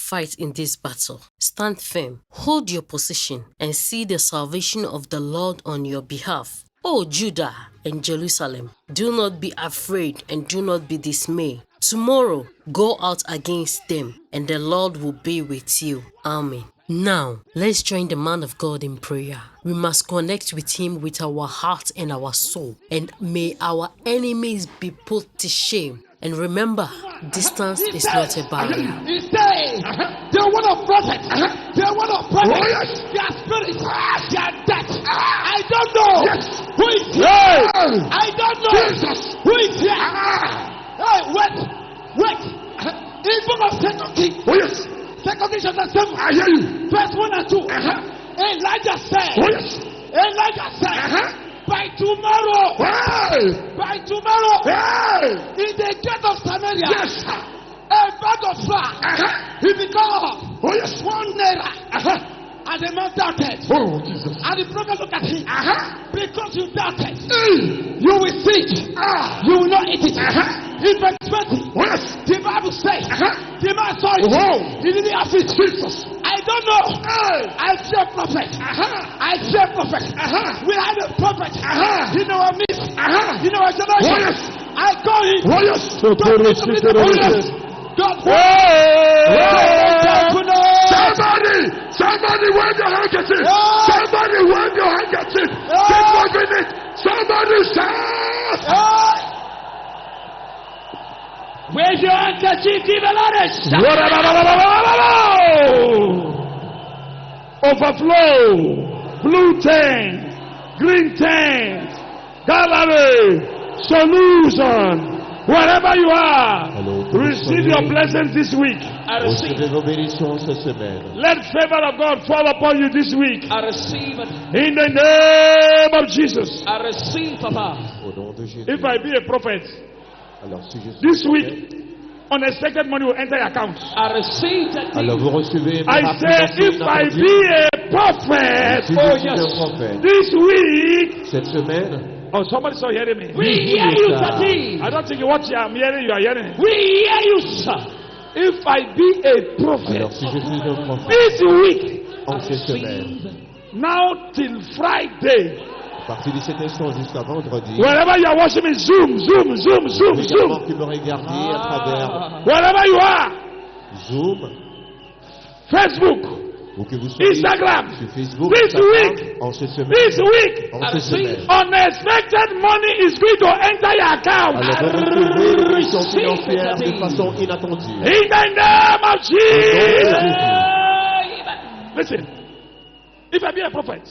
fight in this battle. Stand firm, hold your position, and see the salvation of the Lord on your behalf. O Judah and Jerusalem, do not be afraid and do not be dismayed. Tomorrow, go out against them, and the Lord will be with you. Amen. Now, let's join the man of God in prayer. We must connect with him with our heart and our soul, and may our enemies be put to shame. And remember, distance is not a barrier. He said, they want to prophet. They want to prophet. Their spirits, their death. I don't know who is here. I don't know who is here. Hey, wait. In the book of 2 Kings. 2 Kings chapter 7. I hear you. Verse 1 and 2. Elijah said. By tomorrow, in the gate of Samaria, a bag of flour, he become 1 naira. And the man doubted. And the prophet looked at him. Because you doubted, you will see it. You will not eat it. In verse 20, the Bible says, the man saw it. He didn't have it. I don't know. I fear prophet. We had a prophet in our midst, in our generation. I call him. Somebody wave your handkerchief. Somebody wave your handkerchief. Keep moving it. Somebody shout. Wave your handkerchief, give a lot of Overflow, blue tent, green tent, gallery, solution, wherever you are, receive your blessings this week. Recevez vos bénédictions cette semaine. Let favor of God fall upon you this week. I receive it. In the name of Jesus. I receive, Papa. Au nom de Jésus. If I be a prophet, alors si je suis this week, unexpected money will enter your account. I receive that. Alors vous recevez. I say, if I be a prophet, si je suis un prophète, this week, cette semaine. oh, somebody saw hearing me. We hear you, Daddy. I don't think you watch. I'm hearing you. Are hearing. We hear you, sir. If I be a prophet, alors si je suis un prophète, this week, en cette semaine, now till Friday, à partir de cet instant jusqu'à vendredi, wherever you are watching me, zoom. également que me regarder à travers Wherever you are, Zoom, Facebook, ou que vous soyez Instagram, sur Facebook, this Instagram, week, en cette semaine, this week, en cette semaine. unexpected money is going to enter your account. Alors vous recevez une bénédiction financière de façon inattendue. In the name of Jesus. Listen, if I be a prophet,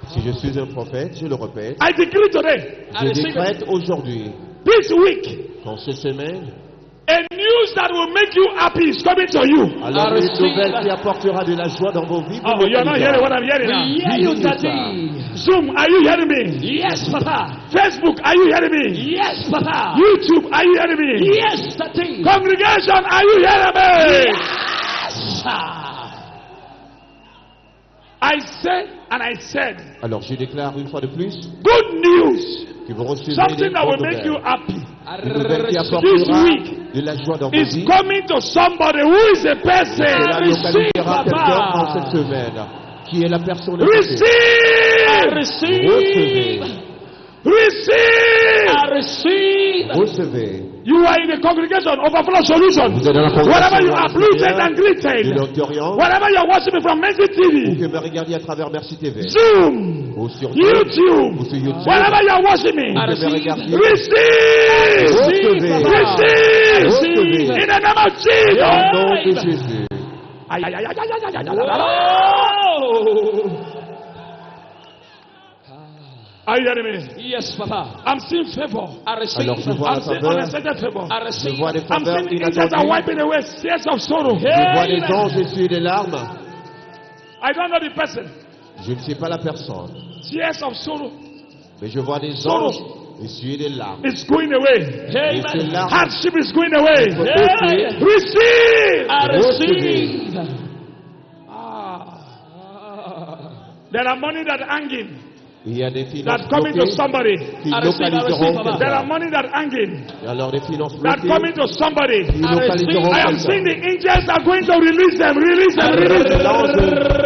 Si je suis un prophète, je le répète, I decree today, je décrète aujourd'hui, this week, qu'en cette semaine, a news that will make you happy is coming to you. alors une nouvelle qui apportera de la joie dans vos vies. Oh, you're not hearing what I'm hearing now. We hear you, Daddy. Zoom, are you hearing me? Yes, Papa. Facebook, are you hearing me? Yes, Papa. YouTube, are you hearing me? Yes, Daddy. Congregation, are you hearing me? Yes, sir. I said and I said, Alors je déclare une fois de plus good news, que vous recevez something that will bonnes make you nouvelles. happy, Une nouvelle qui this apportera week de la joie dans vos is vies. coming to somebody who is a person. Cela localisera quelqu'un Papa. en cette semaine qui est la personne. Receive! Recevez. Receive! I receive. Recevez. You are in the congregation, overflow solution. Vous êtes dans la Wherever you congrégation are, blue tent and green de tent. l'Orient, Wherever you are watching me from Mercy ou TV, que me regardiez à travers Merci TV, Zoom, ou sur YouTube, ou sur YouTube, wherever you are watching me, ou que me regardiez. receive! Recevez. Receive! Recevez. In the name of Au Jesus! nom de Jésus. Ay, ay, ay, ay, ay, ay, ay, ay, ay. Oh. Are you hearing me? Yes, Papa. I'm seeing favor. I receive. Alors je vois I'm la seeing faveur, unexpected favor. I je receive. vois des I'm faveurs seeing angels are inattendues, wiping away tears of sorrow. je vois des anges essuyer des larmes. I don't know the person. Je ne sais pas la personne, Tears of sorrow. mais je vois des Sorrow. anges essuyer des larmes. It's going away. Et ces Amen. larmes Hardship is going away. sont Hey. ôtées. Receive. I receive. There are money that hanging. Il y a des finances that coming to bloquées somebody. qui localiseront There quelqu'un. are money that hanging Il y a alors des finances that bloquées coming to somebody. qui localiseront I am seeing quelqu'un. the angels are going to release them, release them, release them.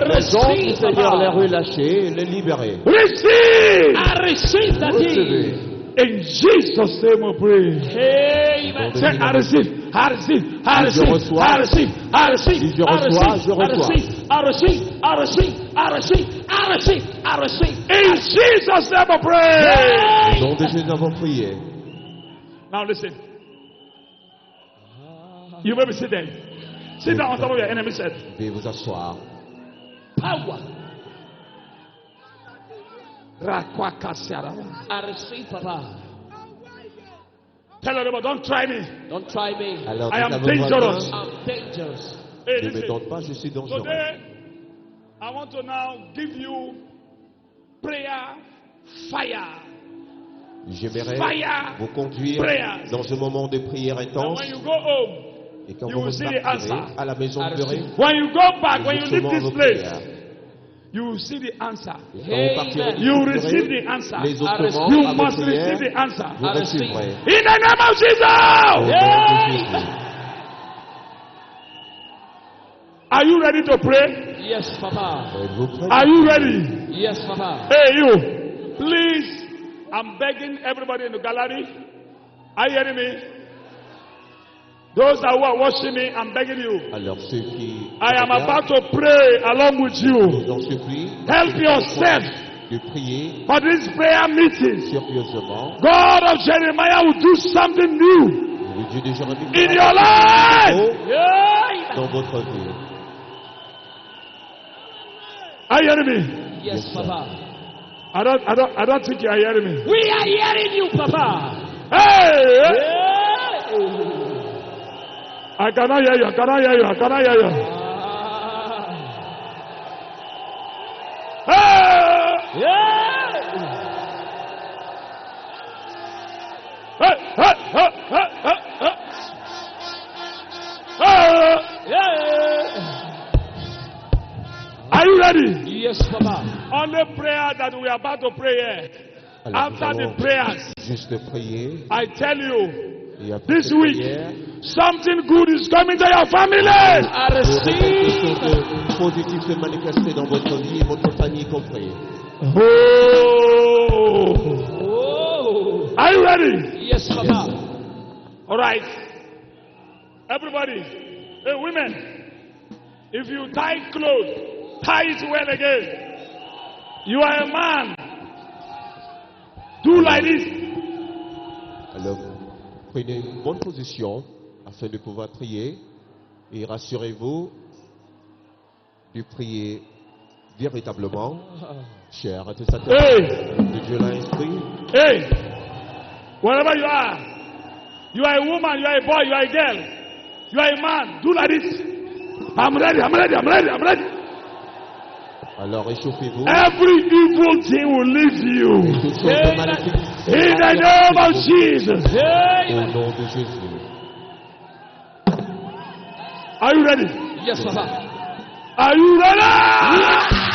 Les anges du Seigneur les relâcher et les libérer. Receive! I receive that Recevez. thing. In Jesus' name we pray. Amen. Say, I receive, I receive, I Si je receive, reçois, I receive, I receive, si je I reçois, receive, je I reçois. receive, I receive, I receive, I receive, I receive, I receive. In I Jesus' name we pray. Au nom de Jésus, nous avons prié. Now listen. You may be seated. Sit down on top of your enemy's head. Veuillez vous asseoir. Power. Rakwakasiara. I receive, Papa. Tell your neighbor, don't try me. Don't try me. Alors, I am dites à vos voisins, dangerous. I'm dangerous. Hey, ne me listen. tente pas, je suis dangereux. Today, I want to now give you prayer fire. J'aimerais Fire. vous conduire Prayers. dans ce moment de prière And intense. when you go home, Et quand you vous will see the repartirez answer. à la maison I pleurée, receive. when you go back, when you leave justement this vos place, prières. you will see the answer. Et quand vous partirez Amen. du You pleurer, receive the answer. les I receive. autrement, You à vos must receive prières, the answer. vous I receive. recevrez. In the name of Au Jesus. nom de Jésus. Are you ready to pray? Yes, Papa. Êtes-vous prêts? Are you ready? Yes, Papa. Hey, you. Please, I'm begging everybody in the gallery. Are you hearing me? Those who are watching me, I'm begging you. Alors ceux qui I am regardent, about to pray along with je you. vous en supplie, Help yourself de prier for this prayer meeting. sérieusement. God of Jeremiah will do something new Le Dieu de Jérémie in your life. Amen. dans votre vie. Are you hearing me? Yes, Papa. I don't think you are hearing me. We are hearing you, Papa. Hey! Hey. I cannot hear you. I cannot hear you. I cannot hear you. Hey! Yeah. Hey! Hey! Hey! Hey! Hey! Hey! Yeah. Are you ready? Yes, Papa. On the prayer that we are about to pray here, Alors, nous after the allons prayers, juste prier. I tell you, Et après this cette week, prière, something good is coming to your family. I quelque receive. chose de positif se manifester dans votre vie et votre famille compris. Oh! Oh. Are you ready? Yes, Papa. All right. Everybody, hey, women, if you tie clothes, tie it well again. You are a man. Do like this. Alors, prenez une bonne position afin de pouvoir prier et rassurez-vous de prier véritablement, cher à Tessateur, Hey, de Dieu l'a instruit. hey, wherever you are a woman, you are a boy, you are a girl, you are a man. Do like this. I'm ready, I'm ready, I'm ready, I'm ready. Alors échauffez-vous. Every evil thing will leave Et you. toute chose de maléfique In the name of Jesus. au Amen. nom de Jésus. Are you ready? Yes, Papa. Are you ready?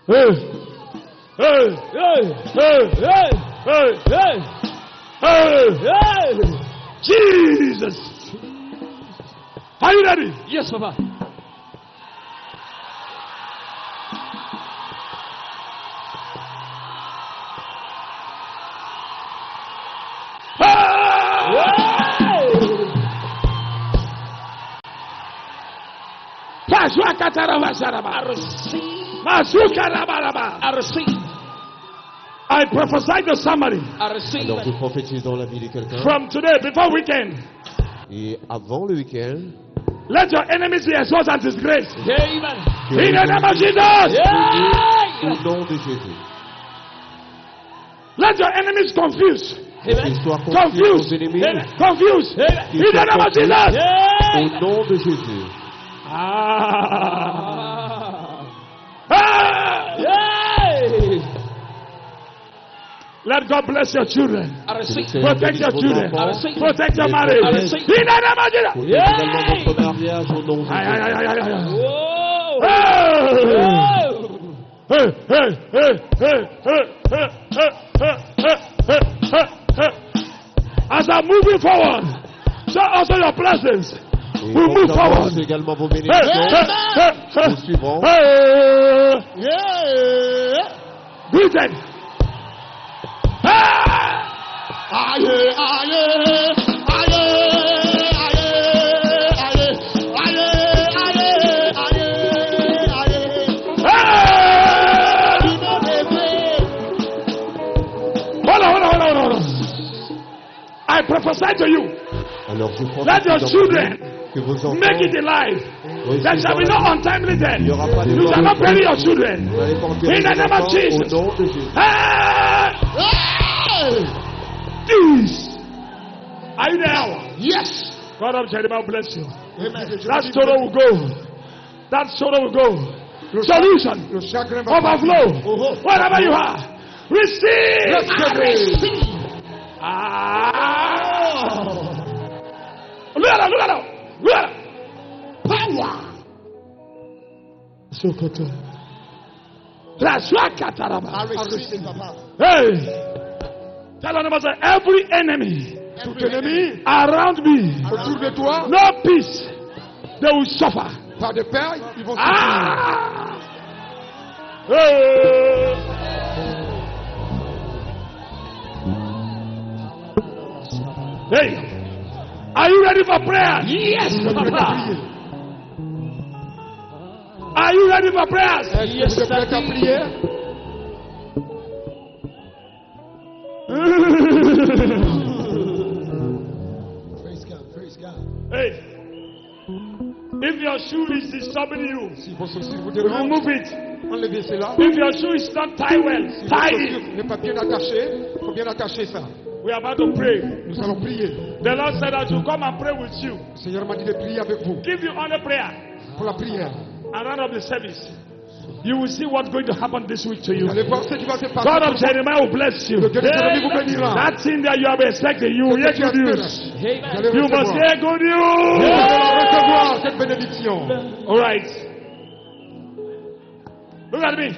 Hey, hey, Hey. hey, Hey. hey, Hey. hey. Hey. Jesus. Are you ready? Yes, Papa. I receive. I prophesy to somebody I receive. Alors je prophétise dans la vie de quelqu'un. from today, before weekend. Et avant le week-end, Let your enemies be exposed and disgraced. Amen. que In the name of Jesus. Yeah. au nom de Jésus, Let your enemies confuse. qu'ils Amen. soient confus Confused. aux ennemis, Confused. In the name of Jesus. au nom de Jésus. Ah. Ah. Hey. Let God bless your children. I receive. Protect your children. Protect your marriage. In the name of Jesus. Également votre mariage au nom de Aïe, aïe, Jésus. aïe, aïe, aïe, aïe. Oh. As I'm moving forward, show also your blessings. Et We move forward. j'annonce également vos bénédictions. Nous suivrons. Greeted. Hold on. I prophesy to you. Alors je crois Let your children que vos enfants make it alive. There shall be no untimely death. Il n'y aura pas de You shall not bury your children. Vous n'allez pas enterrer In the vos name of enfants Jesus. au nom de Jésus. Peace. Are you there? Yes. God of Jeremiah bless you. That sorrow will go. That sorrow will go. Solution. Overflow. Wherever you are. Receive. Look at that. Power. Sokoto. Hey. Tell another say every enemy around me, autour de toi, no peace, they will suffer. Pas de paix, ils vont souffrir. Hey, are you ready for prayer? Yes, Papa. Are you ready for prayers? Yes, prière. Praise God. Hey, if your shoe is disturbing you, Si vos chaussures vous dérangent, remove it. enlevez cela. If your shoe is not tied well, Si vos tie chaussures it. n'est pas bien attaché, il faut bien attacher ça. We are about to pray. Nous allons prier. The Lord said I should come and pray with you. Le Seigneur m'a dit de prier avec vous Give you only prayer. pour la prière. And round up the service. You will see what's going to happen this week to you. Vous allez voir ce qui va se passer. God of Jeremiah will bless you. Le Dieu de Jérémie vous bénira. That thing that you have expected, you will hear good news. Vous allez You must recevoir. hear good Vous news. allez recevoir cette bénédiction. All right. Look at me.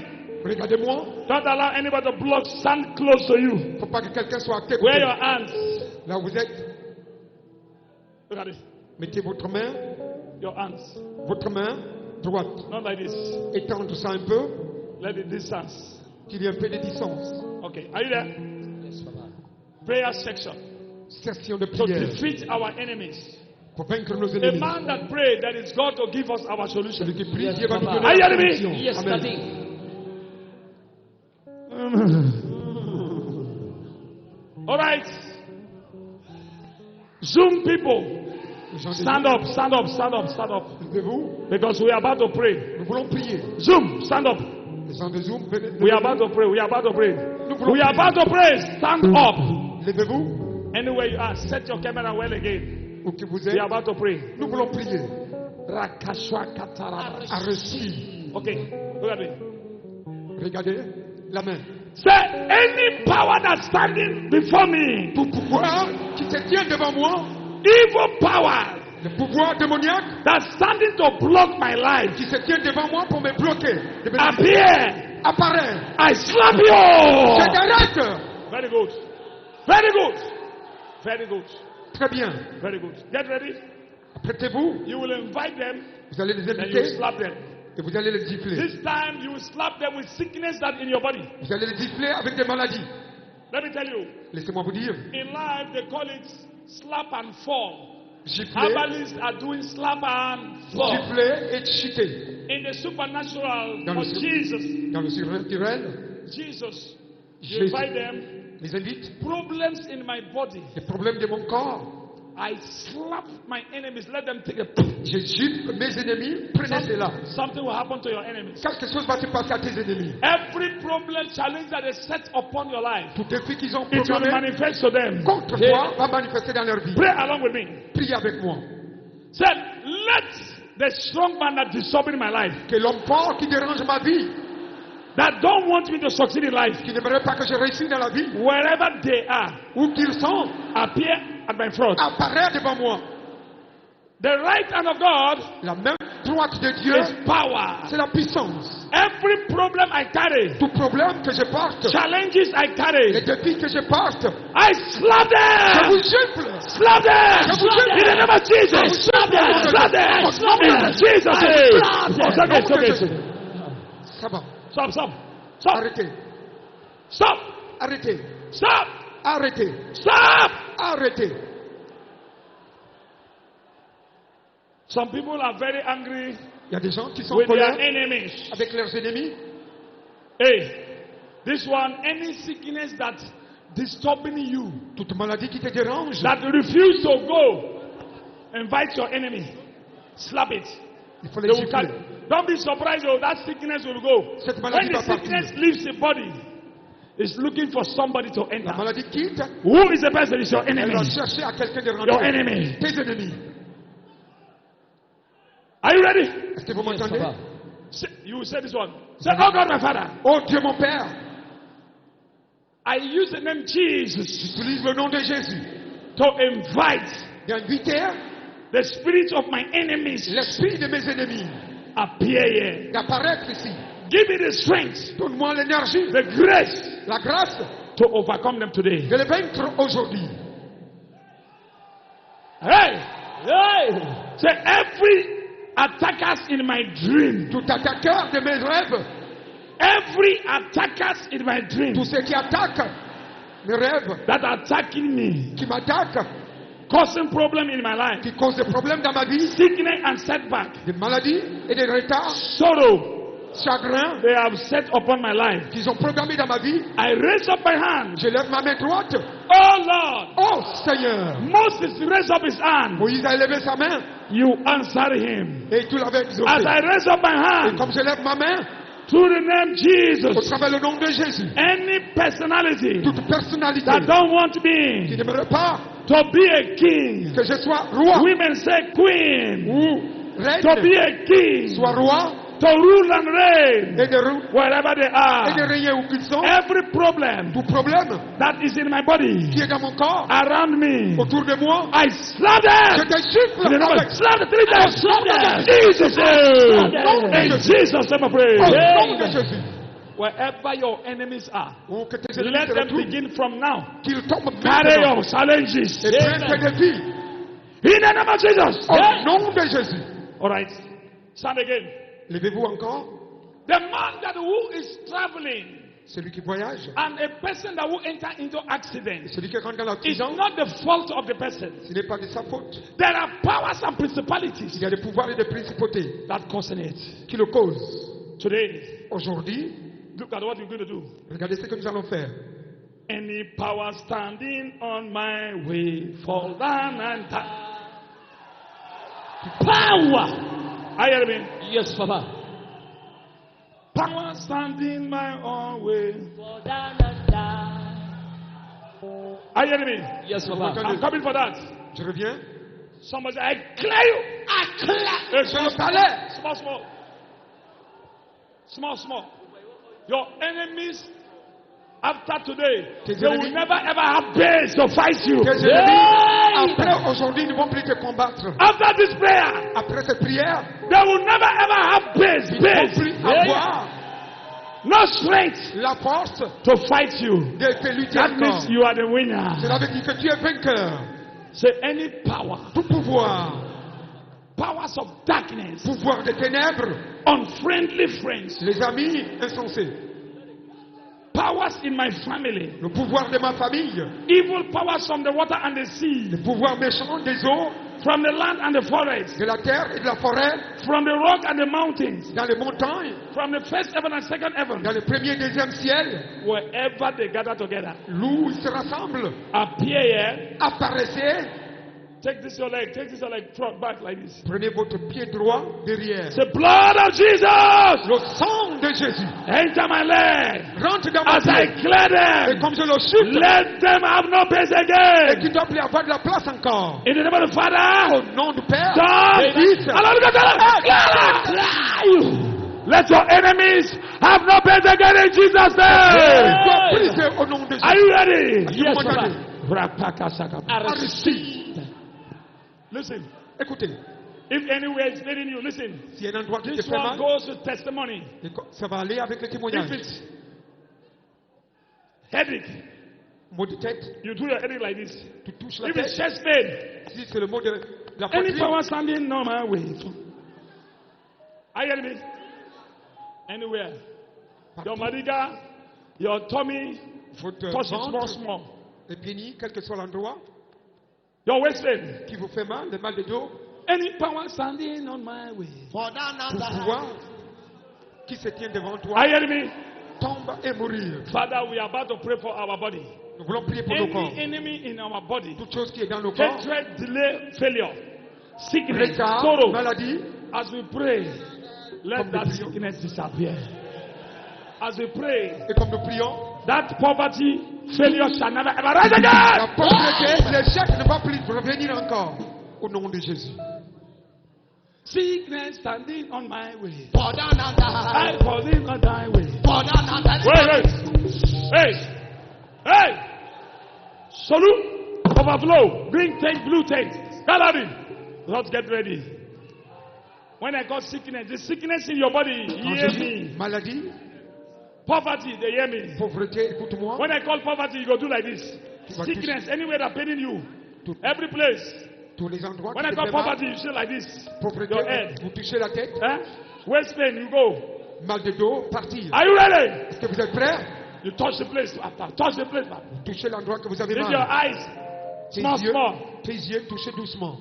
Regardez-moi. Don't allow anybody to block. Stand close to you. Il ne faut pas que quelqu'un soit à côté. Where your hands. Là où vous êtes, Look at it. mettez votre main droite. Not like this. Étendre ça un peu, Let the distance. qu'il y ait un peu de distance. Okay. Are you there? Prayer section. Session de To prière defeat our enemies. pour vaincre nos A ennemis. man that prayed that is God to give us our solution. Celui qui prie, Dieu va nous Are donner you la hearing me? solution. Yes, Amen. Daddy. All right. Zoom people. Les gens de Stand Dieu, up, stand up, stand up, stand up. levez-vous. Because we are about to pray. Nous voulons prier. Zoom, stand up. Les gens de Zoom, venez. We are about to pray. We are about to pray. Nous voulons We are prier. about to pray. Stand up. Levez-vous, Anywhere you are, set your camera well again. où que vous We êtes. are about to pray. Nous voulons prier. Rakashwa kataraba. À reçu. Okay, look at me. Regardez la main. Say, any power that's standing before me, Tout pouvoir qui se tient devant moi, evil power le pouvoir démoniaque that's standing to block my life, qui se tient devant moi pour me bloquer, de me appear. apparaît. I slap you. Je t'arrête. Very good. Very good. Very good. Très bien. Very good. Get ready. Apprêtez-vous. You will invite them Vous allez les and you inviter slap them. et vous allez les gifler. This time you will slap them with sickness that in your body. Vous allez les gifler avec des maladies. Let me tell you, Laissez-moi vous dire. in life they call it slap and fall. Gifler, Herbalists are doing slap and fall. gifler et chuter. In the supernatural Dans for le, Jesus, dans le surnaturel, Jesus, you Jésus invite them. les invite. Problems in my body. Les problèmes de mon corps. I slap my enemies. Let them take a. Je gifle mes ennemis. Prenez cela. Something will happen to your enemies. Quelque chose va se passer à tes ennemis. Every problem, challenge that is set upon your life, Tout défi qu'ils ont it will programmé manifest to them. contre toi va manifester dans leur vie. Pray along with me. Priez avec moi. Say, let the strong man that disturbing my life, Que l'homme fort qui dérange ma vie, that don't want me to succeed in life, qui n'aimerait pas que je réussisse dans la vie, wherever they are, où qu'ils sont, appear at my front. apparaît devant moi. The right hand of God La main droite de Dieu, is power. c'est la puissance. Every problem I carry, Tout problème que je porte, challenges I les carry, défis que je porte, I slap je vous them. gifle. Slap them. In the name of Jesus. Slap them. Slap them. In Jesus' name. Oh, it's okay, it's okay. Ça va. Stop, stop. Stop. Arrêtez. Stop. Arrêtez. Stop. Arrêtez. Stop. Arrêtez. Some people are very angry Il y a des gens qui sont en with their colère enemies. avec leurs ennemis. Hey, this one, any sickness that disturbing you, Toute maladie qui te dérange, that refuse to go, invite your enemy. Slap it. il faut They les will gifler. don't be surprised, oh, that sickness will go. Cette When maladie the va partir. sickness leaves the body, it's looking for somebody to La enter. maladie quitte, Who is the person? It's your elle enemy. va chercher à quelqu'un de Your rentrer. enemy. Tes ennemis. Are you ready? Est-ce que vous m'entendez? You will say this one. Say, oh God, my Father, Oh Dieu mon Père, I use the name Jesus j'utilise le nom de Jésus to invite d'inviter the spirits of my enemies l'esprit de mes ennemis appear here. d'apparaître ici. Give me the strength, Donne-moi l'énergie, the grace la grâce to overcome them today. de les vaincre aujourd'hui. Hey, Hey! say every attackers in my dream, Tout attaqueur de mes rêves, every attackers in my dream tous ceux qui attaquent mes rêves, that are attacking me, qui m'attaquent, causing problem in my life, qui causent des problèmes dans ma vie, sickness and setback, des maladies et des retards, sorrow chagrins they have set upon my life. qu'ils ont programmés dans ma vie. I raise up my hand. Je lève ma main droite. Oh Lord, Oh Seigneur, Moses raised up his hand. Moïse a élevé sa main You answer him. et tu l'avais As exaucé. I raise up my Et hand comme je lève ma main, through the name au Jesus, travers le nom de Jésus, any personality toute personnalité that don't want qui me n'aimerait pas to be a king, que je sois roi women say queen, ou to be reine, a king, sois roi to rule and reign et wherever they de are. régner où qu'ils sont. Every problem Tout problème that is in my body, qui est dans mon corps, around me, autour de moi, I slap je them. te gifle In the name of- avec Slap the 3 times. Slap them. Jesus name. them. In Jesus name I au pray. nom de Jésus. Wherever your enemies are, Oh, que tes ennemis let se them retrouvent, begin from now. qu'ils tombent Carry maintenant your challenges. et prennent tes défis In the name of Jesus. au nom de Jésus. All right. Stand again. Levez-vous encore. The man that who is traveling Celui qui voyage, and a person that will enter into accident celui qui rentre dans is l'accident, not the fault of the person. ce n'est pas de sa faute. There are powers and principalities Il y a des pouvoirs et des principautés that causing it. qui le causent. Today, Aujourd'hui, look at what you're going to do. regardez ce que nous allons faire. Any power standing on my way, fall down and die. Power! Are you hearing me? Yes, Papa. Power standing my own way. Fall down and die. Are you hearing me? Yes, Papa. I'm coming for that. Je reviens. Somebody say, I clear you. I clear. Je le palais. Small, small. Small, small. Your enemies, after today, Tes they will ennemis. never ever have base to fight you. Tes ennemis, après aujourd'hui, ils ne vont plus te combattre. After this prayer, Après cette prière, they will never ever have base. ils ne vont Base. plus avoir No strength la force to fight you. de te lutter That encore. means you are the winner. Cela veut dire que tu es vainqueur. Say any power, Tout pouvoir, powers of darkness, pouvoir des ténèbres, unfriendly friends, les amis insensés, powers in my family, le pouvoir de ma famille, evil powers from the water and the sea, le pouvoir méchant des eaux, from the land and the forest, de la terre et de la forêt, from the rock and the mountains, dans les montagnes, from the first heaven and second heaven, dans le premier et deuxième ciel, wherever they gather together. l'où ils se rassemblent. Appear here. Apparaissez, Take this your leg, front, back like this. prenez votre pied droit derrière. Say, blood of Jesus, Le sang de Jésus enter my leg. rentre dans ma As I pied. clear Et them, comme je le chute, let them have no base et again. qu'il doit plus avoir de la place encore. In the name of the Father, Au nom du Père, Son, et Fils, and Holy Ghost. Let your enemies have no base again in Jesus' name. sois brisé au nom de Are Jésus. you ready? Est-ce que vous m'entendez? Rapakasaka. Arrêtez. Listen, Écoutez, If anywhere is leading you, listen. S'il y a un endroit qui te This fait one mal, goes with testimony. ça va aller avec le If témoignage. it's headache, Mot de tête, you do your headache like this. tu touches la If it's tête. chest pain, Si c'est le mot de la any poitrine, power standing on my way. Are you hearing me? Anywhere. Your madiga, your tummy, votre touch it small, ventre, small. les pénis, quel que soit l'endroit Your waist pain. qui vous fait mal, le mal de dos, Any power standing on my way. pour pouvoir qui se tient devant toi, Are you hearing me? tombe et mourir. Father, we are about to pray for our body. Nous voulons prier pour nos corps. Any enemy in our body, Toute chose qui est dans nos corps, hatred, delay, failure, sickness, retard, sorrow. maladie, As we pray, let Comme that nous prions. sickness disappear. As we pray, et comme nous prions, that poverty, failure shall never ever rise la again. pauvreté, l'échec ne va plus revenir encore. Au nom de Jésus. Sickness standing on my way. Pour I falling on thy way. Wait. Hey. Hey. Salute. Overflow. Green tent, blue tent. Gallery. Let's get ready. When I got sickness, the sickness in your body, hear me. Maladie, Poverty, they hear me. pauvreté, écoute-moi. When I call poverty, you go do like this. vas Sickness, anywhere that paining you. Tout- Every place. Tous les endroits When qui I te call fait mal, poverty, you say like this. pauvreté, Your head. vous touchez la tête, Huh? Waist pain, you go. mal de dos, partir. Are you ready? Est-ce que vous êtes prêts? You touch the place. Touch the place. Touchez l'endroit que vous avez Lift your mal. eyes. Small, small. Tes yeux, touchez doucement.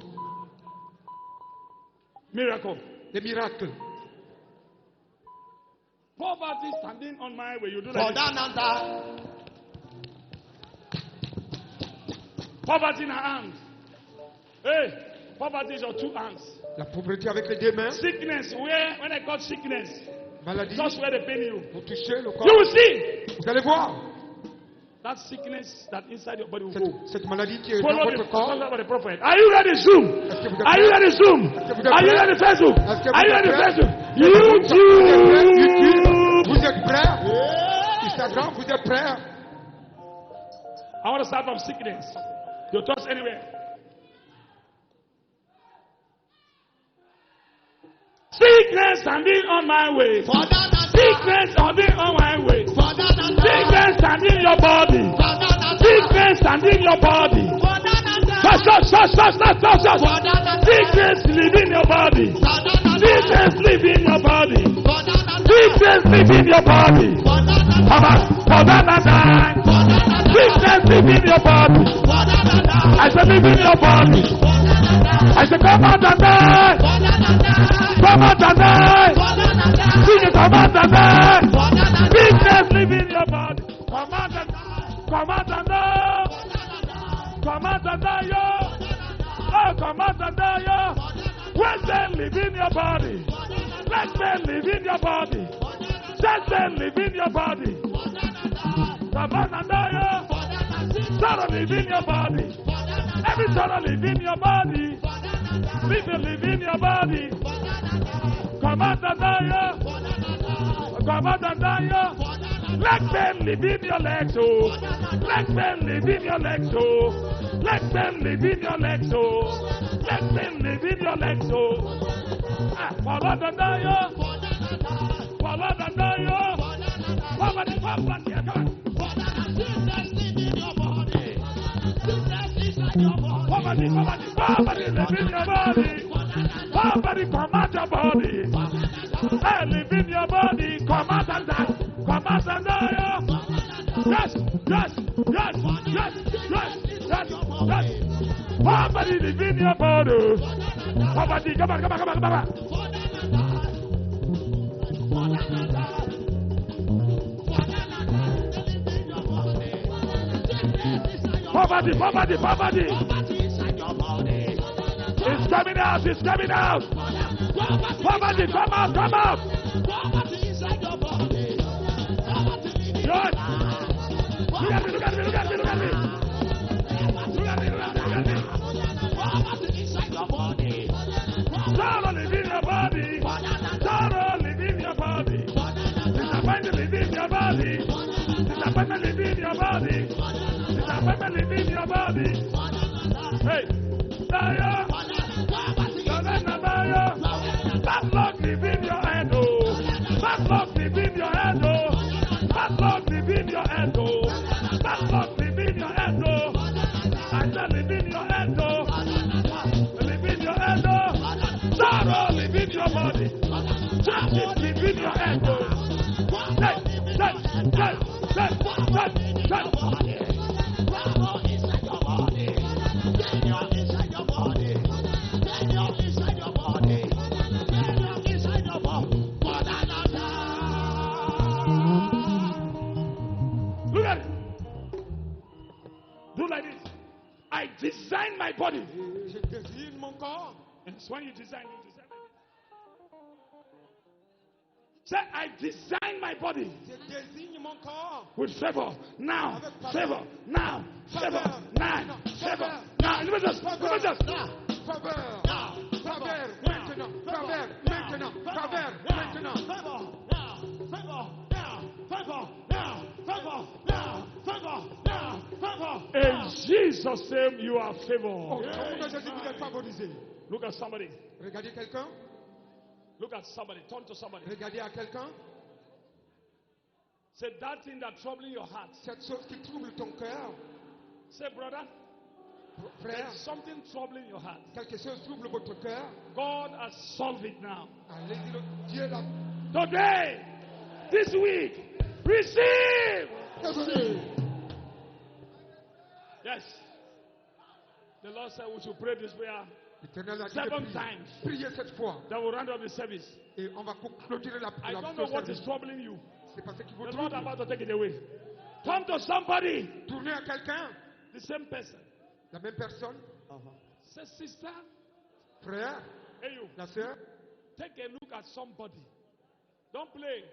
Miracle. Les miracles. Poverty standing on my way. You do like this. Poverty in her hands. Hey, poverty is your two hands. La pauvreté avec les deux mains. Sickness, when I got sickness, Maladie, just where they pain you. vous touchez le You corps. will see Vous allez voir. that sickness that inside your body will Cette, go. cette maladie qui est dans Follow the votre corps. instructions of the prophet. Are you ready, Zoom? Est-ce que vous êtes Are you prêts? ready, Zoom? Est-ce que vous êtes Are you prêts? ready, Facebook? Est-ce que vous Are you êtes ready, prêts? Facebook? Vous êtes prêts? YouTube, YouTube. vous êtes prêts? Instagram, vous êtes prêts? I want to start from sickness. You touch anywhere. Sickness standing on my way. Sickness standing on my way. Sickness standing in your body. Sickness standing in your body. Stop. Sickness living in your body. Sickness living in your body. Sickness living in your body. Sickness living in your body. I said living in your body. I said come out and die. Come out and die. Sickness come out and die. Sickness living in your body. Come out and die. Come out and die. Come out and die, yo. Oh, come out and die, yo. When they live in your body, let them live in your body. Let them live in your body. Come out and die, yo. Sorrow live in your body. Every sorrow live in your body. People live in your body. Come out and die, yo. Come out and die, yo. Let them live in your legs, oh. Let them live in your legs, oh. Let them live in your legs, oh. Let them live in your legs, oh. Follow the dial. Follow the dial. Follow the dial. Come on. Poverty live in your body. Poverty come out your body. Hey, live in your body. Come out and die. Come out and die. Yes. Poverty live in your body. Poverty, come on. Poverty. It's coming out. Poverty, come out. Good. Look at me. Sorrow live in your body. Sorrow live in your body. Disappointment live in your body. Disappointment live in your body. Disappointment live in your body. Hey, Daya. luck within your hand, oh. Bad luck within your hand, oh. Bad luck within your hand, oh. Bad luck within your hand, oh. I said within your hand, oh. Within your hand, oh. Sorrow within your body. Justice within your hand, oh. Touch. Look at it. Do like this. I designed my body. Je désigne mon corps. It's when you design it. Say, I designed my body Je désigne mon corps. with favor. Now, favor. Now, favor. Now, favor. Now, let me just. Faveur. Faveur. Maintenant. Faveur. Maintenant. Faveur. Maintenant. In Jesus' name, you are Au favored. nom de Jésus, vous êtes favorisé. Look at somebody. Regardez quelqu'un. Look at somebody. Turn to somebody. Regardez à quelqu'un. Say that thing that troubling your heart. Cette chose qui trouble ton cœur. Say, brother, Frère, there's something troubling your heart. quelque chose trouble votre cœur. God has solved it now. Allez-y, Dieu l'a Today, this week, receive. résolu. Yes. The Lord said we should pray this prayer L'Éternel a dit 7 de prier. times. Priez cette fois. That will round up the service. Et on va clôturer la I la- don't le know what is service. troubling you. C'est parce qu'il vous The Lord trouble. about to take it away. Come to somebody. Tournez à quelqu'un. The same person. La même personne. Say, sister, Frère, hey you, la sœur. take a look at somebody. Don't play.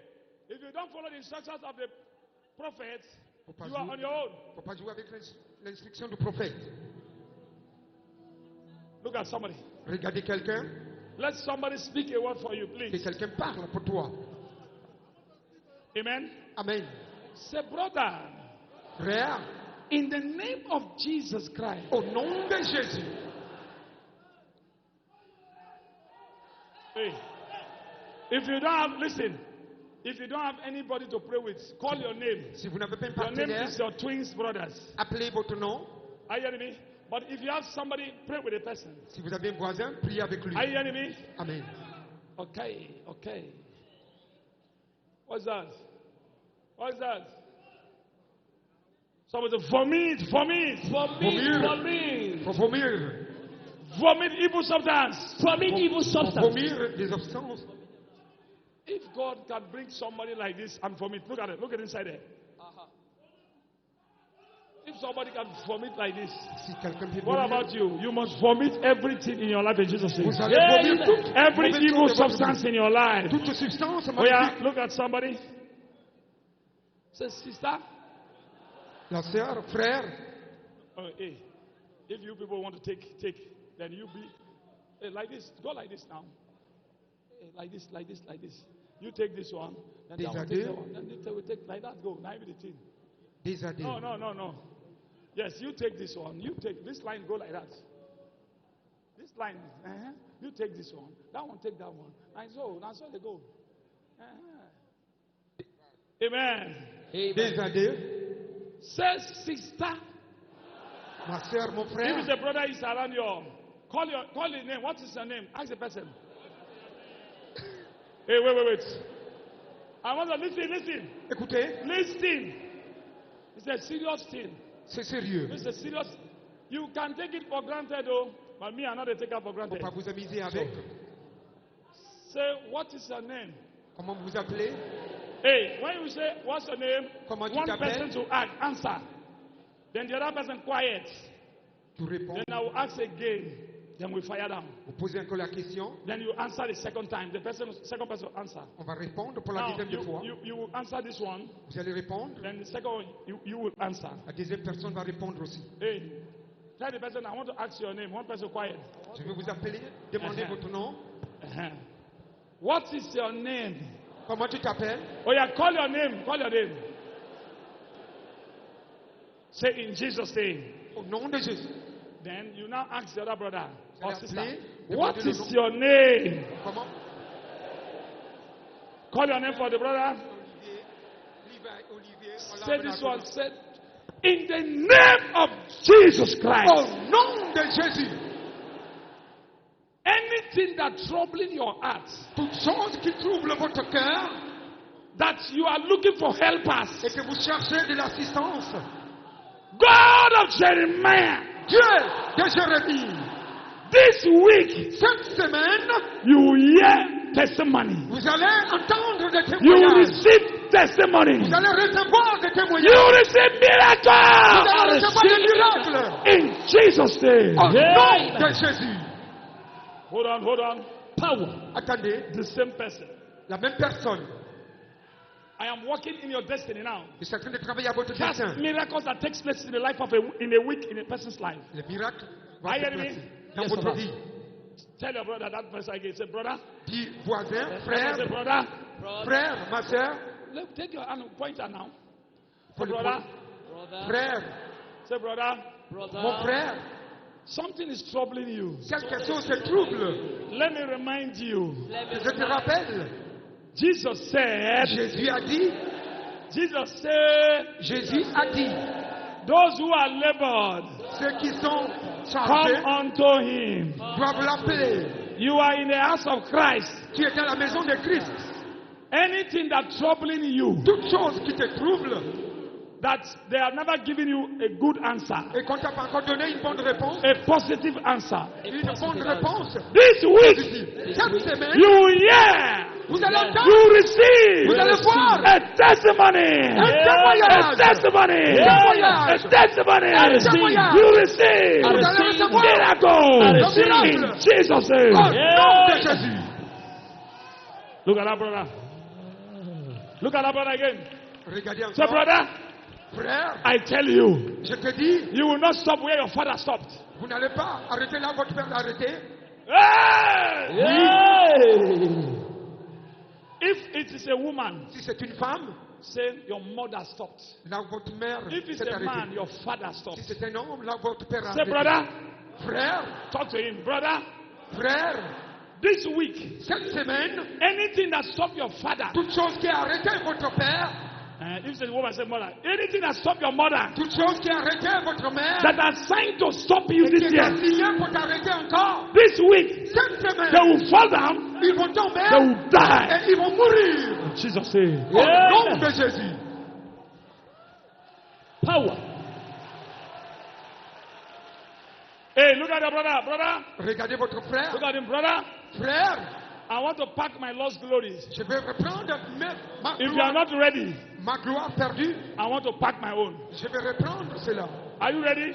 If you don't follow the instructions of the prophets, Faut pas you are jouer. on your own. Faut pas jouer avec l'instruction du prophète. Look at somebody. Regardez quelqu'un. Let somebody speak a word for you, Que please. quelqu'un parle pour toi. Amen. Amen. Say, brother, Frère, in the name of Jesus Christ, au nom de Jésus. hey, if you don't have, listen, if you don't have anybody to pray with, call your name. Si vous n'avez pas un Your name partenaire, is your twins brothers. appelez votre nom. Are you hearing me? But if you have somebody, pray with a person. Si vous avez un voisin, priez avec lui. Are you hearing me? Amen. Okay, okay. What's that? What's that? Somebody say, vomit, vomit, Vomir. Faut vomir. vomit evil substance. Vomit evil Faut substance. vomir des substances. If God can bring somebody like this and vomit, look at it, look at inside there. If somebody can vomit like this, Si quelqu'un peut what vomir, about you? You must vomit everything in your life in Jesus' name. vous allez Yeah, vomir yeah. toute Every mauvaise evil chose de votre substance vie. in your life. Toute substance Oh yeah, maléfique. look at somebody. Say, sister. La sœur, frère, Oh, hey, if you people want to take, then you be hey, like this. Go like this now. Hey, like this, like this, like this. You take this one, then that one take that one. Then they will take like that. Go, now be the thing. des adultes. No, no, no, no. Yes, you take this one. You take this line. Go like that. This line. You take this one. That one take that one. And so they go. Amen. Des adultes. Say, sister. Ma sœur, mon If frère. it's a brother is around your call his name. What is your name? Ask the person. Hey, wait. I want to listen. Écoutez, Listen. It's a serious thing. c'est sérieux. It's a serious. You can take it for granted, though, but me, I'm not a take it for Faut granted. pas vous amuser avec. Say, what is your name? Comment vous appelez? Hey, when you say, what's your name? Comment tu One t'appelles? person to ask, answer. Then the other person quiet. Tu réponds. Then I will ask again. Then we fire down. Vous posez encore la question. Then you answer the second time. The second person will answer. On va répondre pour la Now, deuxième fois. you will answer this one. Vous allez répondre. Then the second one, you will answer. La deuxième personne va répondre aussi. Hey, tell the person, I want to ask your name. One person quiet. Je vais vous appeler, demander votre nom. What is your name? Comment tu t'appelles? Oh yeah, call your name. Call your name. Say in Jesus' name. Au nom de Jésus. Then you now ask the other brother or allez sister, appeler, what demander le is nom. your name? Comment? Call your name for the brother. Say this one. Say, in the name of Jesus Christ. Au nom de Jésus. Anything that troubling your heart, Toute chose qui trouble votre cœur that you are looking for helpers, et que vous cherchez de l'assistance, God of Jeremiah, Dieu de Jérémie, this week cette semaine, you will hear testimony. vous allez entendre des You will témoignages. receive testimony. Vous allez recevoir des You témoignages. will receive Vous miracle. allez recevoir des miracles. In Jesus' name. Au nom de Jésus. Hold on. Power. Attendez, The same person. la même personne I am working in your destiny now. est en train de travailler à votre That's destin. miracles that takes place in the life of in a week in a person's life. Le miracle va Are se you hearing placer dans Yes, votre Papa. vie. Tell your brother that person again. Say, brother. Dis voisin, Say, frère, brother. frère, ma soeur, Let take your hand and point her now. Faut Say, le brother. Brother. frère, Say, brother. Brother. mon frère, Something is troubling you. quelque chose te trouble. Let me remind you. Je te rappelle, Jesus said. Jésus a dit, Jésus a dit, those who are labored, ceux qui sont come chargés unto him. doivent l'appeler. You are in the house of Christ. Tu es dans la maison de Christ. Anything that troubling you, Toute chose qui te trouble that they have never given you a good answer, et qu'on t'a pas encore donné une bonne réponse, a positive answer. une bonne réponse, This week, cette semaine, you will hear, vous allez you entendre, will receive vous allez voir a testimony. un A témoignage. testimony. Témoignage. A testimony. Un témoignage. You receive Vous allez recevoir miracle un in miracle. Jesus' Au name. nom de Jésus. Look at that brother. Look at that brother again. Regardez Say, encore. brother, Frère, I tell you, je te dis, you will not stop where your father stopped. vous n'allez pas arrêter là, votre père l'a arrêté. Hey! Yay! If it is a woman, Si c'est une femme, say your mother stopped. là votre mère If it's s'est a man, arrêtée. your father stopped. Si c'est un homme, là votre père a Say, arrêté. brother, Frère, talk to him. Brother, frère, this week, cette semaine, anything that stopped your father, toute chose qui a arrêté votre père, if it's a woman, say mother, anything that stopped your mother, toute chose qui a arrêté votre mère, that are signed to stop you et this qui est year, assigné pour t'arrêter encore, this week, cette they semaine, will fall down, ils vont tomber they will die. et ils vont mourir. Jesus name. Au nom de Jésus. Power. Hey, look at the brother, brother. Regardez votre frère. Look at him, brother. Frère, I want to pack my lost glories. je vais reprendre ma If you are gloire, not ready, ma gloire perdue. I want to pack my own. Je vais reprendre cela. Are you ready?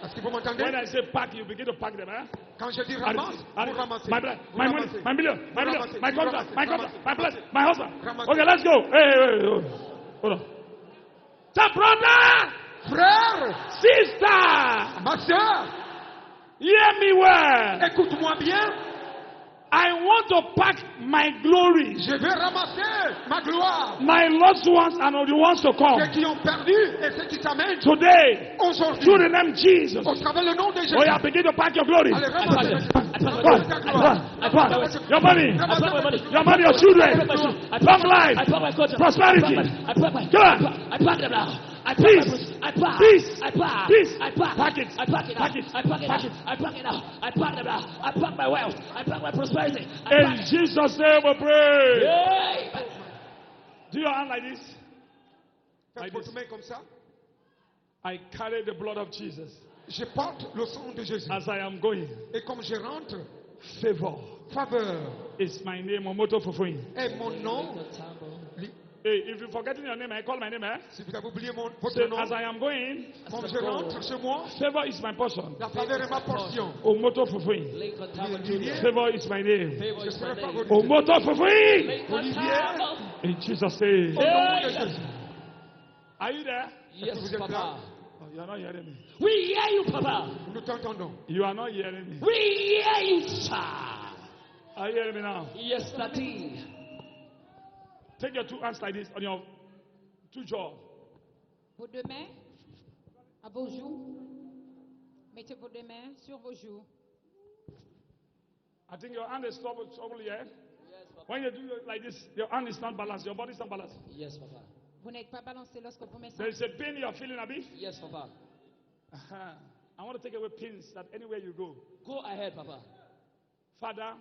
Est-ce que vous m'entendez? When I say pack, you begin to pack them, eh? Quand je dis ramasse, vous ramassez. My blood, Vous my money, ramassez. my million, my Vous million, ramassez. my Vous contract, ramassez. my contract, my place, Ramassez. my husband. Ramassez. Okay, let's go. Hey, hold on. The brother, Frère, sister, ma soeur, hear me well. écoute-moi bien. I want to pack my glory, Je vais ramasser ma gloire. my lost ones and the ones to Ceux come. qui ont perdu et ceux qui s'amènent Today, aujourd'hui. through the name Jesus. Au travers le nom de Jésus. Oh yeah, begin to pack your glory. Allez, ramassez. Your money, I pack my money. your money, your children, I pack my shoes. I long pack life, I pack my contract. prosperity. I pack my. Come on. I pack them now. I pack Peace. my pussy. I pack. Peace. I pack. Peace. I pack. Pack it. I pack it now. Pack it. I pack it Pack now. it. I pack it now. I pack them now. I pack my wealth. I pack my prosperity. I In pack. Jesus' name we pray. Yay! Do your hand like this. Faites votre main comme ça. I carry the blood of Jesus Je porte le sang de Jésus. as I am going. Et comme je rentre, Favor faveur is my name. Omoto Fufuin. est mon nom. Hey, if you're forgetting your name, I call my name. Eh? Si vous avez oublié Say, votre nom, as I am going, comme je rentre chez moi, favor is my portion. la faveur est ma portion. Omoto Fufuin. Lincoln Tower Olivier, Favor is my name. Favor je is my serai name. favorisé. Omoto Fufuin. Lincoln Olivier. Tower. In Jesus' name. Au nom de Jésus. Are you there? Yes, Vous êtes là? Papa. Oh, you're not hearing me. We hear you, Papa. Nous t'entendons. You are not hearing me. We hear you, sir. Are you hearing me now? Yes, Daddy. Take your two hands like this on your two jaws. Vos deux mains à vos joues. Mettez vos deux mains sur vos joues. I think your hand is trouble here. When you do it like this, your hand is not balanced, your body is not balanced. Yes, Papa. Vous n'êtes pas balancé lorsque vous mettez There is a pain you are feeling, Abi. Yes, Papa. I want to take away pains that anywhere you go. Go ahead, Papa. Father,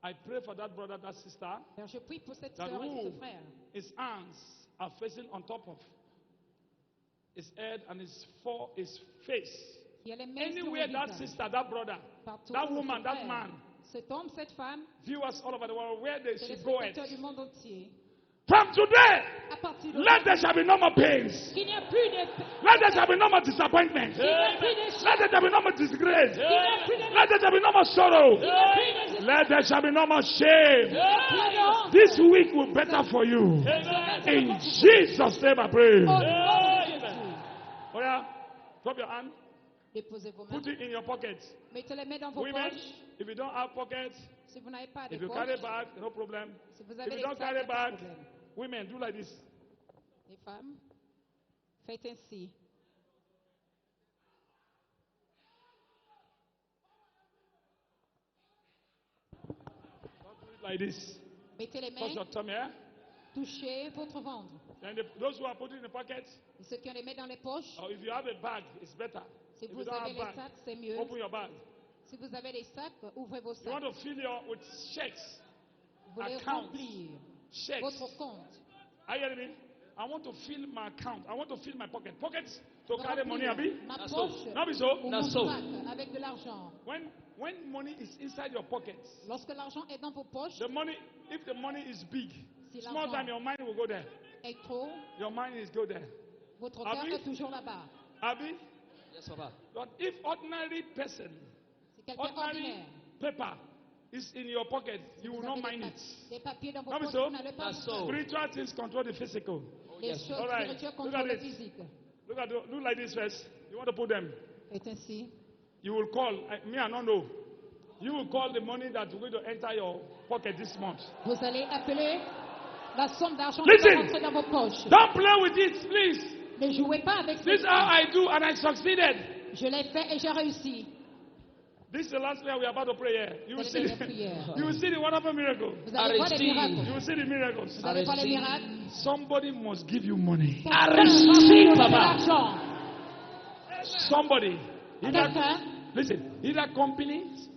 I pray for that brother, that sister, Alors je prie pour cette that sœur et who ce frère his hands are facing on top of his head and his face. qui a les mains sur Anywhere le that visage. sister, that brother, Partout that où woman, ce that frère, man, cet homme, cette femme, viewers all over the world, where they c'est les should go at. spectateurs du monde entier. From today, À partir de let there shall be no more pains. qu'il n'y a plus de Let there shall be no more disappointment. qu'il n'y a plus de Let there shall be no more disgrace. qu'il n'y a plus de Let there shall be no more sorrow. qu'il n'y a plus de Let there shall be no more shame. plus de honte. This week will be better for you. In Jesus' name I pray. Au nom de Jésus. Oh yeah, drop your hand. Déposez vos mains. Put it in your pocket. Mettez les mains dans vos Women, poches. if you don't have pockets, Si vous n'avez pas de if you poches, carry bag, no problem. si vous If avez you des don't sacs, carry pas de bag, problème. women, do like this. Les femmes, faites ainsi. Do it like this. Mettez les Touch mains, your tummy, eh? touchez votre ventre. And those who are putting in the pockets, Et ceux qui ont les mains dans les poches, or if you have a bag, it's better. si If you vous don't avez have les bag, sacs, c'est mieux. open your bag. Si vous avez des sacs, ouvrez vos You want sacs. to fill your with checks, Vous les accounts, remplir. checks. Votre compte. Are you hearing me? I want to fill my account. I want to fill my pocket. Pockets to Remplir carry money, Abi. ma That's poche Not be so. ou mon That's so. sac avec de l'argent. When money is inside your pockets, Lorsque l'argent est dans vos poches, the money, if the money is big, si small l'argent time your mind will go there. est trop, Your mind is go there. votre Abi? cœur est toujours là-bas. Abi, Yes, Papa. but if ordinary person, Si quelqu'un ordinary ordinaire, paper is in your pocket, you will vous not avez mind des it. papiers dans vos Not be poches, so? vous n'allez pas That's le faire. so. Spiritual things control the physical. Les yes. choses All right. spirituelles Look contrôlent at le it. physique. Do like this first. You want to put them. C'est ainsi. You will call. Me, I don't know. You will call the money that will going to enter your pocket this month. Vous allez appeler la somme d'argent qui Listen. va rentrer dans vos poches. Don't play with it, please. Ne jouez pas avec This is how I do, and I succeeded. Je l'ai fait et j'ai réussi. This is the last prayer we are about to pray here. You will C'est see, la prière. you will see the wonderful miracle. Vous allez voir les receive. miracles. You will see the miracles. Vous allez voir les receive. miracles. Somebody must give you money. Quelqu'un va vous receive, donner de Papa. l'argent. Somebody. Quelqu'un Listen. Either companies,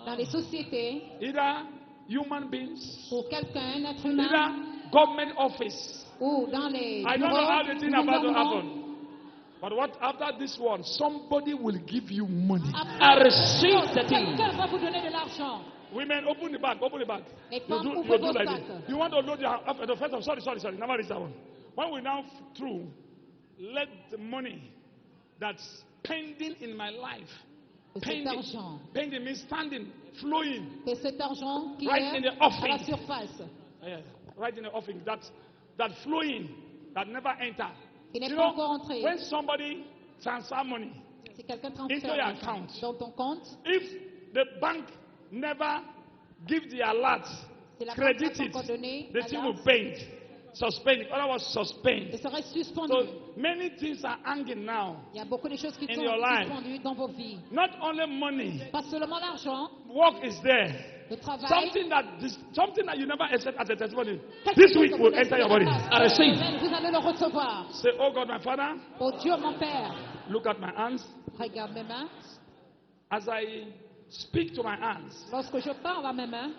dans les sociétés either human beings, ou quelqu'un, un être humain, either government office. ou dans les I don't know how the bureaux thing du about to gouvernement. happen. But what after this one, somebody will give you money. I receive the thing. Quelqu'un va vous donner de l'argent. Women, open the bag, open the bag. Les You femmes, do, ouvrez you do vos like sacs. this. You want to load your the first of sorry, never reach that one. When we now through, let the money that's pending in my life, Que cet pending, argent, pending means standing, flowing, que cet argent qui Right in est the offering. à la surface, right in the offering, that flowing, that never enter. qui n'est You pas know, encore entré. when somebody transfer money, Si quelqu'un into transfère your l'argent account. dans ton compte, if the bank never give the alert, si la banque credit n'a pas it, encore donné the thing will l'alerte, paint, suspend it. Otherwise, il suspend. serait suspendu. So many things are hanging now. Il y a beaucoup de choses qui in sont your life. suspendues dans vos vies. Not only money, Pas seulement l'argent, work is there. le travail. Something that you never expect as a testimony. quelque This chose week que vous will n'avez enter your pas body. face. I receive. Amen. Vous allez le recevoir. Say, oh God, my Father, Oh Dieu, mon Père, look at my hands. regarde mes mains. As I speak to my hands, Lorsque je parle à mes mains,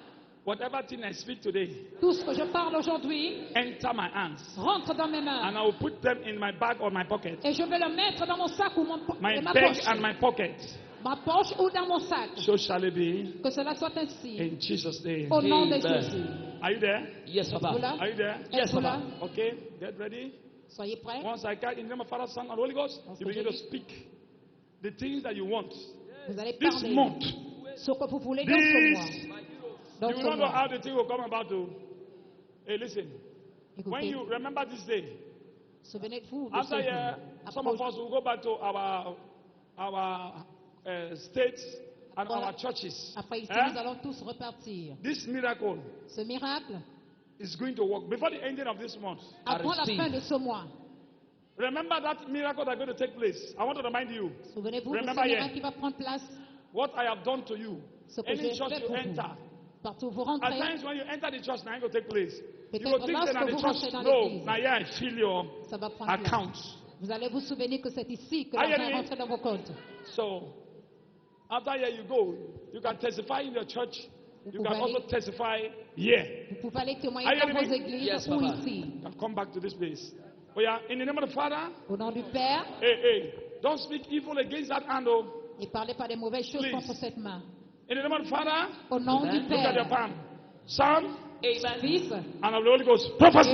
whatever thing I speak today, tout ce que je parle aujourd'hui enter my hands. rentre dans mes mains. And I will put them in my bag or my pocket. Et je vais le mettre dans mon sac ou My et ma bag poche. and my pocket. Ma poche ou dans mon sac. So shall it be Que cela soit ainsi. in Jesus' name. Au nom de Amen. Jésus. Are you there? Yes, Vous Papa. là? Are you there? Yes, Êtes-vous là? Papa. Okay, get ready. Soyez prêts. Once I count in the name of Father, Son, and Holy Ghost, Once you begin we to speak the things that you want. Vous allez This parler month, ce que vous voulez dans ce mois. this, Dans you ce don't know mois. how the thing will come about to. Hey, listen. When Écoutez, you remember this day, souvenez-vous de ce after here, jour. some of us will go back to our states and Voilà. our churches. Après ici, Eh? nous allons tous repartir. This miracle Ce miracle, is going to work before the ending of this month. avant la receive. fin de ce mois. Remember that miracle that's going to take place. I want to remind you Souvenez-vous de ce Remember, miracle yeah. qui va prendre place. what I have done to you. Ce que Any j'ai church fait you pour vous. enter, Partout où vous At rentrez, times when you enter the church, nothing will take place. You Peut-être will think lorsque that at the vous church, rentrez dans no, l'église, now yeah, I feel your ça va prendre place. account. Vous allez vous souvenir que c'est ici que Are you l'argent est hearing me? rentré dans vos comptes. So, after here you go, you can testify in your church. You can also testify here. Vous pouvez aller Are témoigner you dans hearing vos me? églises Yes, ou Papa. ici. You can come back to this place. Oh yeah, in the name of the Father, Au nom du Père, hey, don't speak evil against that hand. Oh. et parlez pas des mauvaises choses Please. contre cette main. In the name of the Father, Au nom du look at your Père, palm. Son Amen. Fils, and of the Holy Ghost. Prophesy!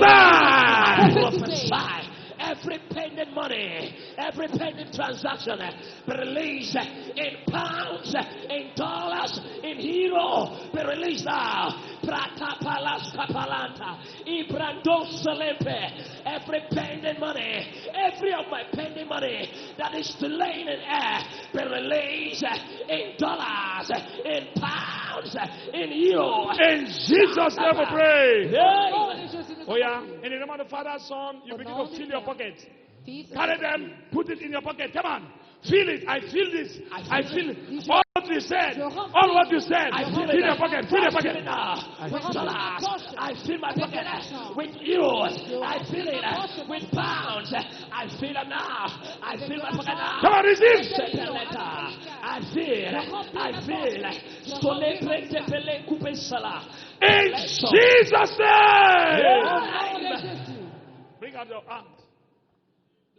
Prophesy. Every pending money, every pending transaction, be released in pounds, in dollars, in euro, be released now. Prata palas kapalanta, Ibrando Salempe. Every pending money, every of my pending money that is delaying in air, be released in dollars, in pounds, in euro. In Jesus' name we pray. au nom de Jésus, nous Oh yeah, in the name of the Father, Son, you Au begin nom to du fill your Père. pocket. Fils, Carry them, put it in your pocket. Come on. Feel it. I feel this. I feel it. it. All what you said. Je remplis. All what you said. I feel Fill it. your pocket. Fill your I feel pocket. it now. With dollars, I fill my pocket with euros. I fill it with pounds. I feel it now. I fill my pocket now. Come on, receive. I feel. Sole prete pele coupe sala. In Jesus' name. au nom de Jésus. Bring out your hand.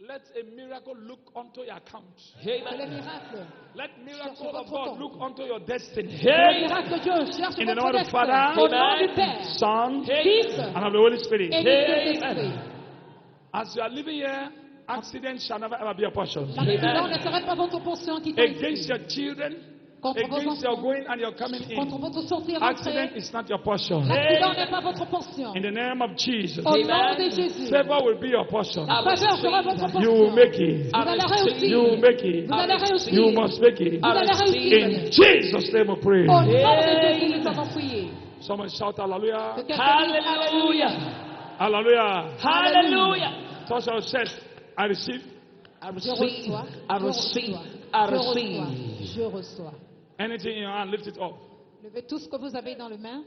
Let a miracle look onto your account. Que le miracle, Let miracle of God look onto your destiny. le miracle de Dieu cherche In the name votre of the destin. Father, Au nom du Père, Son, Fils and of the Holy Spirit. et du Saint-Esprit. As you are living here, accident shall never ever be a portion. L'accident ne serait pas votre portion qui Against ici. your children, Contre vos against your enfants, going and your coming contre in. votre sortie et Accident rentrée. is not your portion. L'accident n'est pas votre portion. In the name of Jesus, Au nom de Jésus, favor will be your portion. la faveur sera votre You will portion. make it. Vous allez réussir. You will make it. Vous allez réussir. You must make it. Vous allez In réussir. Jesus' name we pray. Au nom de Jésus, nous avons prié. Someone shout hallelujah. Que quelqu'un dise Alléluia. Hallelujah. Hallelujah. Touch your chest. I receive. I Je receive. reçois. I Je receive. reçois. I Je reçois. receive. Je reçois. Anything in your hand, lift it up. Levez tout ce que vous avez dans les mains.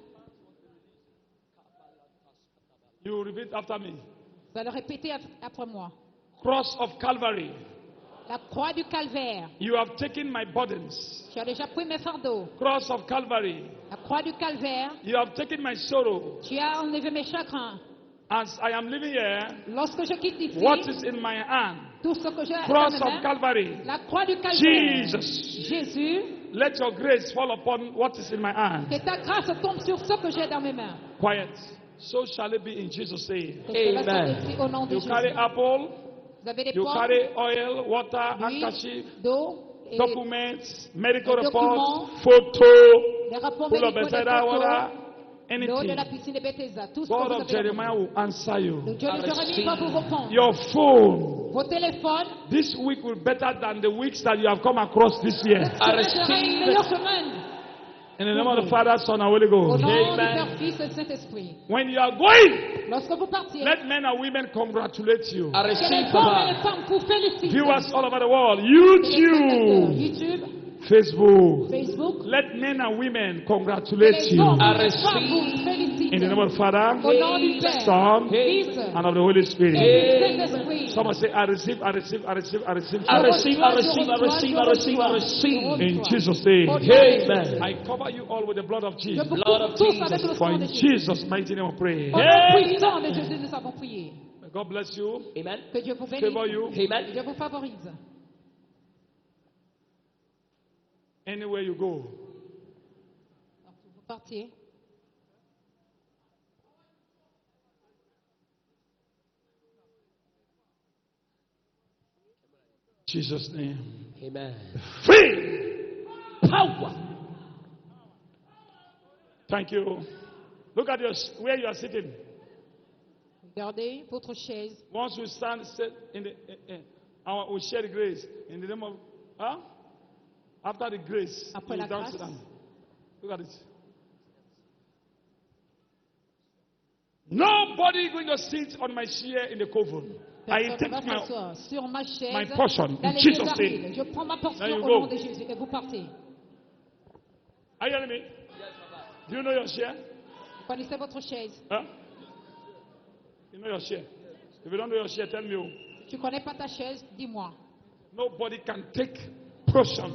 You will repeat after me. Vous allez répéter après moi. Cross of Calvary. La croix du calvaire. You have taken my burdens. Tu as déjà pris mes fardeaux. Cross of Calvary. La croix du calvaire. You have taken my sorrow. Tu as enlevé mes chagrins. As I am living here, Lorsque je quitte ici, what is in my hand? tout ce que j'ai dans Cross mes of mains, Calvary. la croix du calvaire. Jesus. Jésus, Let your grace fall upon what is in my hand. que ta grâce tombe sur ce que j'ai dans mes mains. Quiet. So shall it be in Jesus' name. Que cela soit Amen. écrit au nom de You Jésus. carry apple. Vous avez des You pommes, carry oil, water, d'huile, handkerchief, d'eau, et documents, medical des reports, documents, photo, des rapports full of médicaux, des Bethesda photos, water, l'eau de la anything. piscine de Bethesda, tout ce que God vous of avez Jeremiah dans vos mains. will answer you. Le Dieu de Jérémie va vous répondre. Your phone Vos téléphones, this week will be better than the weeks that you have come across this year. ce sera une meilleure semaine. In the name of the Father, Son, and Holy Au Ghost. nom du Amen. Père, Fils et Saint-Esprit. When you are going, Lorsque vous partiez, let men and women congratulate you. I que les receive, hommes et les Papa. femmes vous félicitent. Viewers all over the world, Téléspectateurs, YouTube, YouTube, Facebook. Facebook, Let men and women que congratulate les you. hommes I et les receive. femmes vous félicitent. In the name of the Father, Au nom du Père, Son, Fils and of the Holy Spirit. et du Saint-Esprit. Someone say, I receive, I receive, I receive, I receive. I receive, I receive, I receive, I receive, I receive. In Jesus' name. Amen. I cover you all with the blood of Je Jesus. vous Blood of coupe tous avec Jesus. le For sang in de Jésus. Jesus' mighty name we pray. Au nom puissant de Jésus, nous avons prié. May God bless you. Amen. Que Dieu vous Favor bénisse. you. Amen. Que Dieu vous favorise. Anywhere you go. Vous partiez. Jesus' name. Amen. Free. Power. Thank you. Look at where you are sitting. Regardez votre chaise. Once we stand, sit in the, we share the grace in the name of, huh? After the grace, Après you la down, grâce. sit down. Look at it. Nobody going to sit on my chair in the coven. I Personne take ne va my, s'asseoir sur ma chaise. my portion dans in les Jesus' lieux name. arides. Je prends ma portion There you au go. nom de Jésus et vous partez. Are you hearing me? Do you know your share? Vous connaissez votre chaise? Huh? You know your share. If you don't know your share, tell me. Oh. Tu connais pas ta chaise? Dis-moi. Nobody can take position.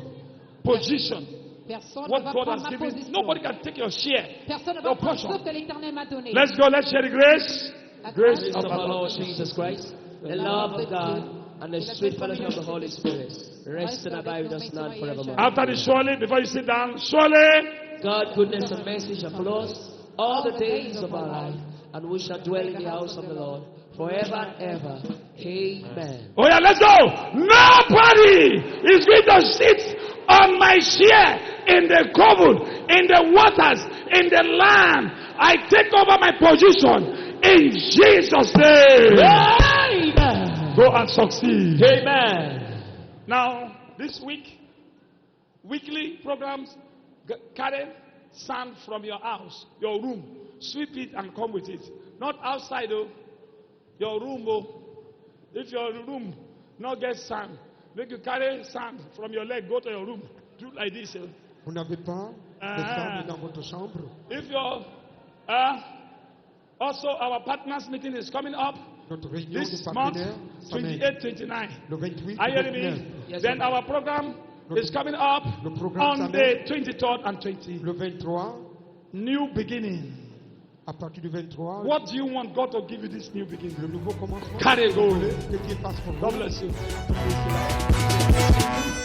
Personne ne What va God prendre has ma given. position. Nobody can take your share. Personne ne Your va prendre portion. ce que l'Éternel m'a donné. Let's go. Let's share the grace. La Grace grâce Of our Lord Jesus Christ, the love of God, and the sweet fellowship of the Holy Spirit rest and abide with us now and forevermore. After the surely, before you sit down, surely. God, goodness and mercy shall follow us all the days of our life, and we shall dwell in the house of the Lord forever and ever. Amen. Oh yeah, let's go. Nobody is going to sit on my share in the covenant, in the waters, in the land. I take over my position in Jesus' name. Amen. Go and succeed. Amen. Now, this week, weekly programs, carry sand from your house, your room, sweep it and come with it. Not outside, though. Your room, oh. If your room not get sand, make you carry sand from your leg, go to your room. Do like this. Vous n'avez pas de sable dans votre chambre? If your also our partners meeting is coming up Notre réunion this de month, partenaires s'amène 28, 29. le 28 Are et you hearing 29. me? Yes, Then sir. our program is coming up Le programme on s'amène the 23rd and 20. le 23. New beginning. À partir du 23, What do you want God to give you this new beginning? le nouveau commencement. Carry go. Que Dieu fasse pour vous. God bless you. Tout cela.